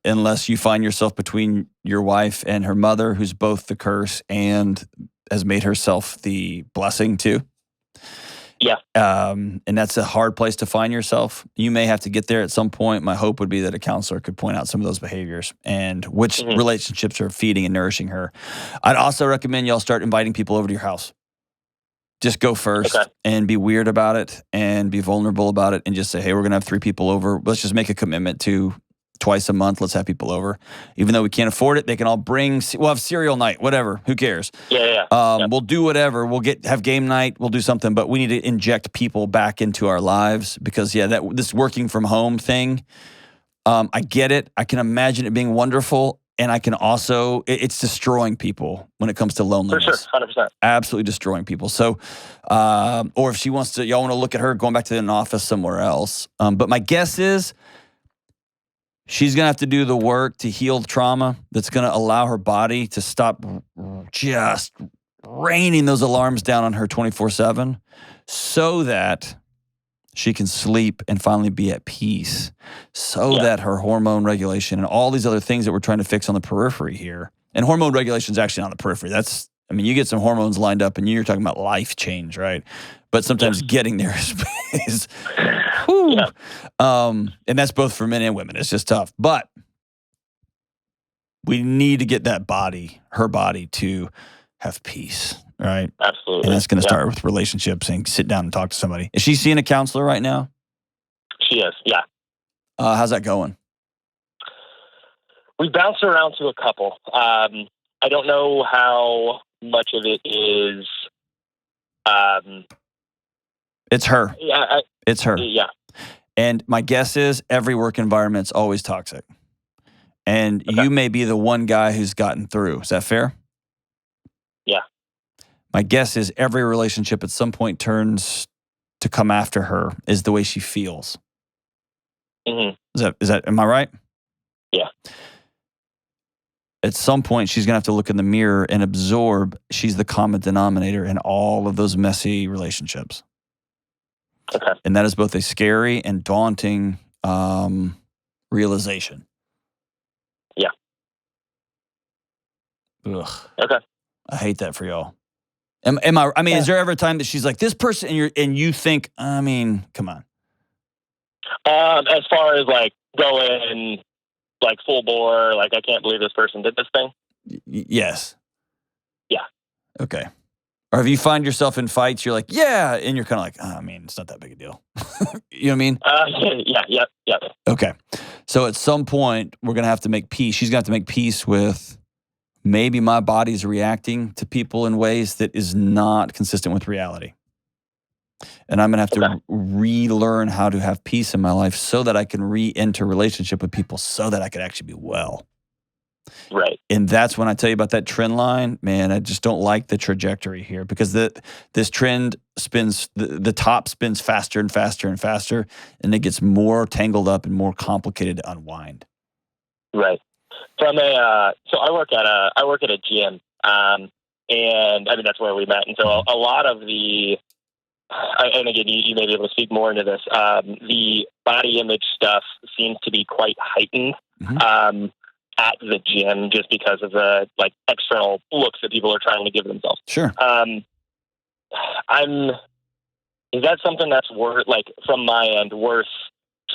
unless you find yourself between your wife and her mother, who's both the curse and has made herself the blessing too. Yeah. And that's a hard place to find yourself. You may have to get there at some point. My hope would be that a counselor could point out some of those behaviors and which relationships are feeding and nourishing her. I'd also recommend y'all start inviting people over to your house. Just go first and be weird about it and be vulnerable about it and just say, hey, we're going to have 3 people over. Let's just make a commitment to twice a month. Let's have people over. Even though we can't afford it, they can all we'll have cereal night, whatever. Who cares? Yeah. We'll do whatever. We'll have game night. We'll do something, but we need to inject people back into our lives because this working from home thing, I get it. I can imagine it being wonderful. And I can also, it's destroying people when it comes to loneliness. For sure, 100%. Absolutely destroying people. So, or if she wants to, y'all want to look at her going back to an office somewhere else. But my guess is she's going to have to do the work to heal the trauma that's going to allow her body to stop just raining those alarms down on her 24/7 so that she can sleep and finally be at peace so that her hormone regulation and all these other things that we're trying to fix on the periphery here. And hormone regulation is actually on the periphery. You get some hormones lined up and you're talking about life change, right? But sometimes getting there is whew. Yeah. And that's both for men and women. It's just tough. But we need to get her body to have peace, right? Absolutely. And that's going to start with relationships and sit down and talk to somebody. Is she seeing a counselor right now? She is, yeah. How's that going? We bounced around to a couple. I don't know how much of it is. It's her. Yeah, it's her. Yeah. And my guess is every work environment's always toxic. And you may be the one guy who's gotten through. Is that fair? Yeah. My guess is every relationship at some point turns to come after her is the way she feels. Mm-hmm. Is that, am I right? Yeah. At some point, she's going to have to look in the mirror and absorb she's the common denominator in all of those messy relationships. Okay. And that is both a scary and daunting realization. Yeah. Ugh. Okay. I hate that for y'all. Is there ever a time that she's like, this person, and you think, come on. As far as like going like full bore, like I can't believe this person did this thing. Yes. Yeah. Okay. Or if you find yourself in fights, you're like, yeah, and you're kind of like, it's not that big a deal. You know what I mean? Yeah. Okay. So at some point, we're going to have to make peace. She's going to have to make peace with maybe my body's reacting to people in ways that is not consistent with reality. And I'm going to have to relearn how to have peace in my life so that I can re-enter relationship with people so that I could actually be well. Right. And that's when I tell you about that trend line, man, I just don't like the trajectory here because this trend spins, the top spins faster and faster and faster, and it gets more tangled up and more complicated to unwind. Right. So I work at a gym, and that's where we met. And so a lot of the, and again, you may be able to speak more into this. The body image stuff seems to be quite heightened at the gym, just because of the like external looks that people are trying to give themselves. Sure. Is that something that's worth, like from my end, worth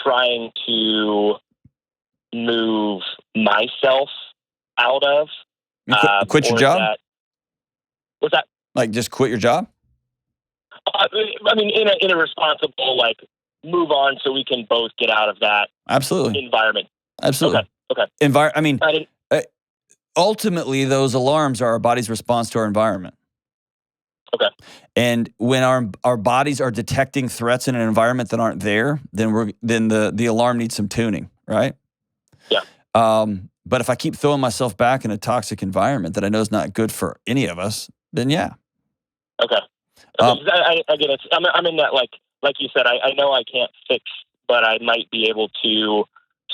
trying to move myself out of? Quit your job? What's that? Like just quit your job? In a responsible, like, move on so we can both get out of that environment. Absolutely. Okay. Ultimately, those alarms are our body's response to our environment. Okay. And when our bodies are detecting threats in an environment that aren't there, then the alarm needs some tuning, right? Yeah. But if I keep throwing myself back in a toxic environment that I know is not good for any of us, then yeah. Okay. I get it. I'm in that, like you said, I know I can't fix, but I might be able to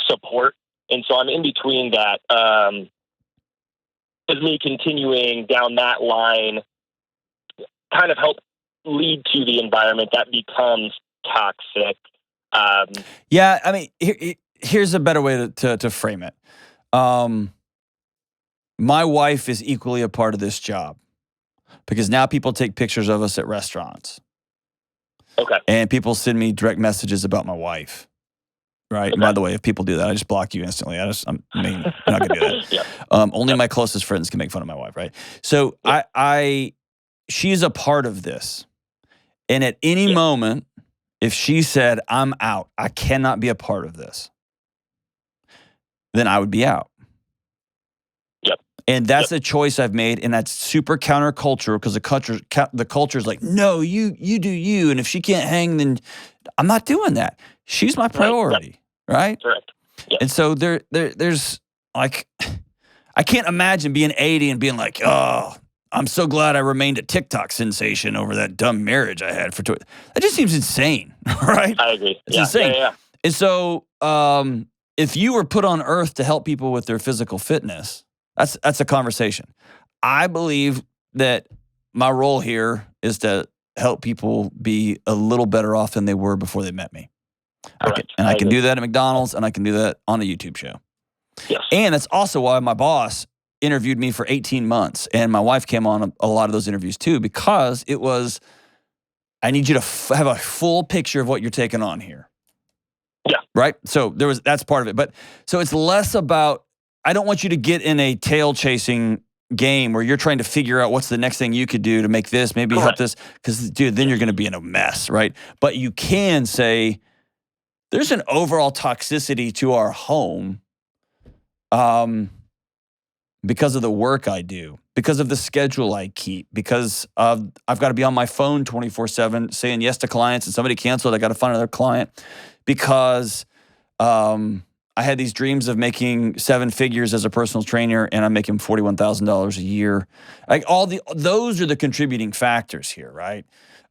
support. And so I'm in between that. Is me continuing down that line kind of help lead to the environment that becomes toxic? Yeah, I mean, here's a better way to frame it. My wife is equally a part of this job because now people take pictures of us at restaurants. Okay. And people send me direct messages about my wife. Right. Okay. And by the way, if people do that, I just block you instantly. I'm not going to do that. Yeah. Only my closest friends can make fun of my wife. Right. So yeah. She's a part of this. And at any moment, if she said, I'm out, I cannot be a part of this, then I would be out. Yep. And that's a choice I've made, and that's super countercultural because the culture is like, no, you do you, and if she can't hang, then I'm not doing that. She's my priority, right? Correct. Yep. And so there's like, I can't imagine being 80 and being like, oh, I'm so glad I remained a TikTok sensation over that dumb marriage I had for 2. That just seems insane, right? I agree. It's insane. Yeah. And so if you were put on earth to help people with their physical fitness, that's a conversation. I believe that my role here is to help people be a little better off than they were before they met me. I can do that at McDonald's, and I can do that on a YouTube show. Yes. And that's also why my boss interviewed me for 18 months, and my wife came on a lot of those interviews too, because it was, I need you to have a full picture of what you're taking on here. Yeah. Right? So that's part of it. But so it's less about, I don't want you to get in a tail chasing game where you're trying to figure out what's the next thing you could do to make this, maybe help this. Because, dude, then you're going to be in a mess, right? But you can say, there's an overall toxicity to our home because of the work I do, because of the schedule I keep, because I've got to be on my phone 24/7 saying yes to clients, and somebody canceled, I got to find another client, because I had these dreams of making 7 figures as a personal trainer, and I'm making $41,000 a year. Like those are the contributing factors here, right?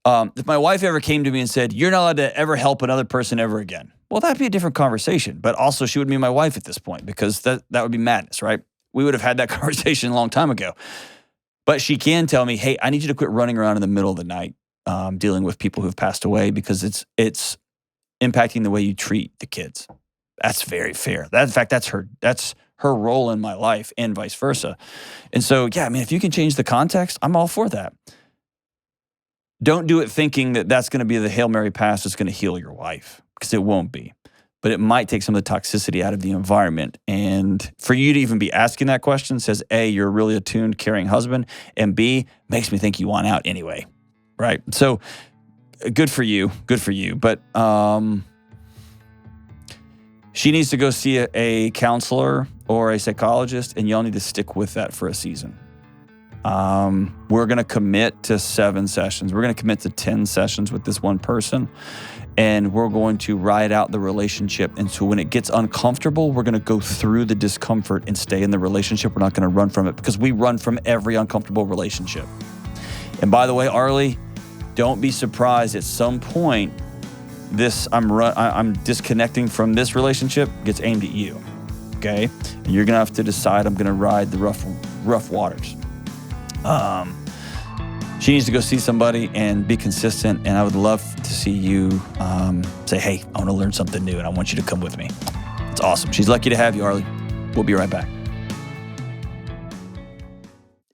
If my wife ever came to me and said, you're not allowed to ever help another person ever again, well, that'd be a different conversation. But also, she wouldn't be my wife at this point, because that would be madness, right? We would have had that conversation a long time ago. But she can tell me, hey, I need you to quit running around in the middle of the night dealing with people who've passed away, because it's impacting the way you treat the kids. That's very fair. In fact, that's her role in my life, and vice versa. And so, yeah, I mean, if you can change the context, I'm all for that. Don't do it thinking that that's going to be the Hail Mary pass that's going to heal your wife, because it won't be. But it might take some of the toxicity out of the environment. And for you to even be asking that question says, A, you're a really attuned, caring husband, and B, makes me think you want out anyway, right? So good for you. But she needs to go see a counselor or a psychologist, and y'all need to stick with that for a season. We're going to commit to 7 sessions. We're going to commit to 10 sessions with this one person, and we're going to ride out the relationship. And so when it gets uncomfortable, we're going to go through the discomfort and stay in the relationship. We're not going to run from it, because we run from every uncomfortable relationship. And by the way, Arlie, don't be surprised at some point I'm disconnecting from this relationship gets aimed at you, okay? And you're going to have to decide, I'm going to ride the rough waters. She needs to go see somebody and be consistent, and I would love to see you say, hey, I want to learn something new, and I want you to come with me. It's awesome. She's lucky to have you, Arlie. We'll be right back.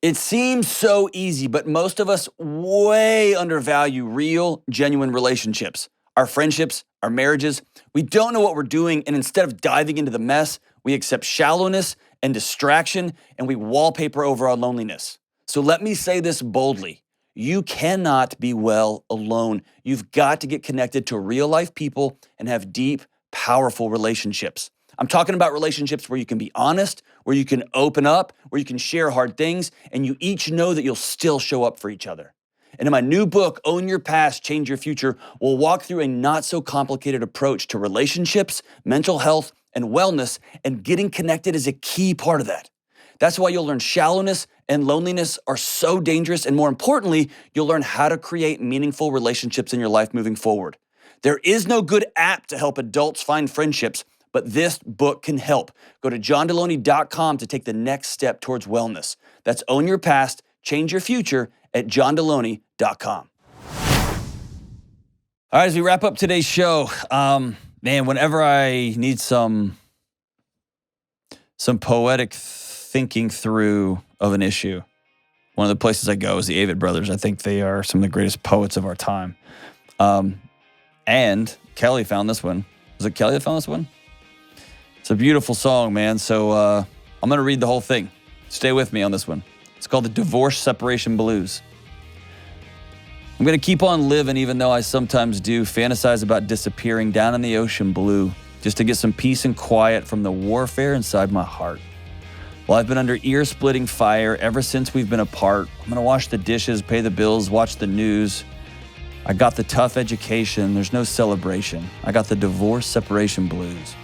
It seems so easy, but most of us way undervalue real, genuine relationships. Our friendships, our marriages. We don't know what we're doing, and instead of diving into the mess, we accept shallowness and distraction, and we wallpaper over our loneliness. So let me say this boldly. You cannot be well alone. You've got to get connected to real life people and have deep, powerful relationships. I'm talking about relationships where you can be honest, where you can open up, where you can share hard things, and you each know that you'll still show up for each other. And in my new book, Own Your Past, Change Your Future, we'll walk through a not so complicated approach to relationships, mental health, and wellness, and getting connected is a key part of that. That's why you'll learn shallowness and loneliness are so dangerous, and more importantly, you'll learn how to create meaningful relationships in your life moving forward. There is no good app to help adults find friendships, but this book can help. Go to johndelony.com to take the next step towards wellness. That's Own Your Past, Change Your Future at johndelony.com. All right, as we wrap up today's show, whenever I need some poetic thinking through of an issue, one of the places I go is the Avett Brothers. I think they are some of the greatest poets of our time. And Kelly found this one. Was it Kelly that found this one? It's a beautiful song, man. So I'm going to read the whole thing. Stay with me on this one. It's called The Divorce Separation Blues. I'm going to keep on living even though I sometimes do fantasize about disappearing down in the ocean blue just to get some peace and quiet from the warfare inside my heart. Well, I've been under ear-splitting fire ever since we've been apart. I'm going to wash the dishes, pay the bills, watch the news. I got the tough education. There's no celebration. I got the divorce separation blues.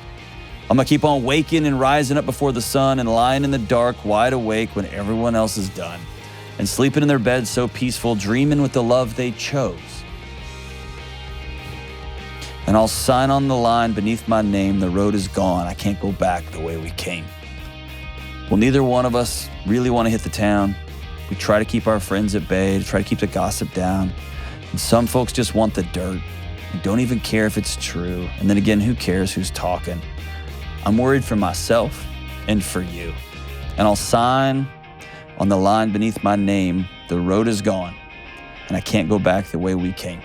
I'm going to keep on waking and rising up before the sun and lying in the dark, wide awake when everyone else is done. And sleeping in their beds so peaceful, dreaming with the love they chose. And I'll sign on the line beneath my name, the road is gone, I can't go back the way we came. Well, neither one of us really want to hit the town. We try to keep our friends at bay, to try to keep the gossip down. And some folks just want the dirt and don't even care if it's true. And then again, who cares who's talking? I'm worried for myself and for you. And I'll sign on the line beneath my name, the road is gone, and I can't go back the way we came.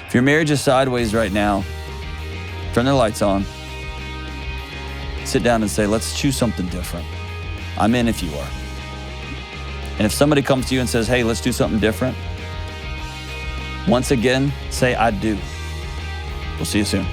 If your marriage is sideways right now, turn the lights on, sit down and say, let's choose something different. I'm in if you are. And if somebody comes to you and says, hey, let's do something different, once again, say, I do. We'll see you soon.